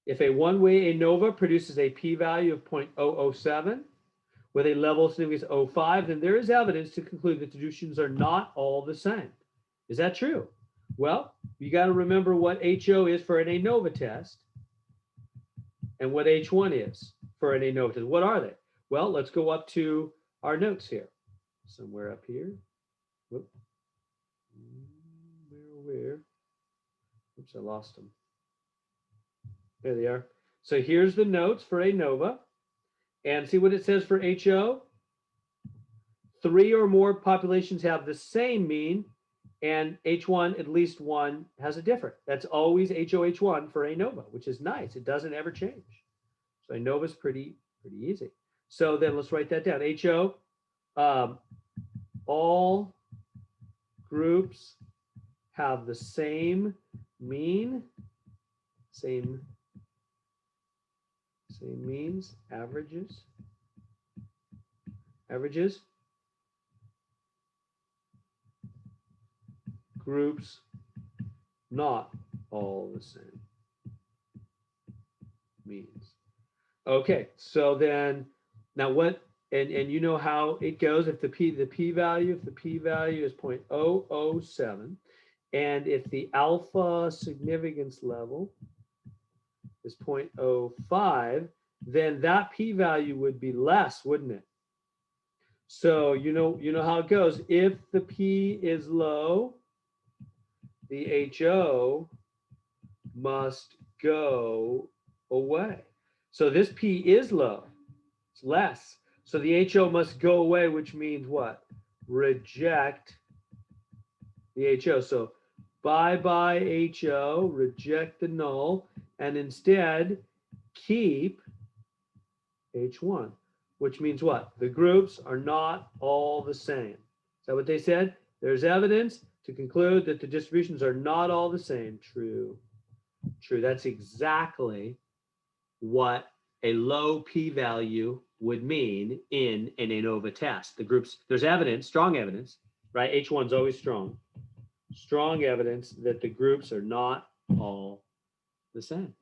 If a one-way ANOVA produces a p-value of 0.007 with a level of significance 0.05, then there is evidence to conclude that the distributions are not all the same. Is that true? Well, you got to remember what HO is for an ANOVA test and what H1 is for an ANOVA test. What are they? Well, let's go up to our notes here. Somewhere up here. Whoop. Where? Oops, I lost them. There they are. So here's the notes for ANOVA. And see what it says for HO? 3 or more populations have the same mean, and H1, at least one, has a different. That's always HOH1 for ANOVA, which is nice. It doesn't ever change. So ANOVA is pretty easy. So then let's write that down. HO, all groups have the same mean, same means, averages. Groups not all the same means. Okay, so then now what, and you know how it goes. If the p-value is 0.007, and if the alpha significance level is 0.05, then that p-value would be less, wouldn't it? So you know how it goes. If the p is low, the HO must go away. So this p is low, it's less. So the HO must go away, which means what? Reject the HO. So bye-bye HO, reject the null, and instead keep H1, which means what? The groups are not all the same. Is that what they said? There's evidence to conclude that the distributions are not all the same. True. That's exactly what a low p-value would mean in an ANOVA test. The groups, there's evidence, strong evidence, right? H1 is always strong. Strong evidence that the groups are not all the same.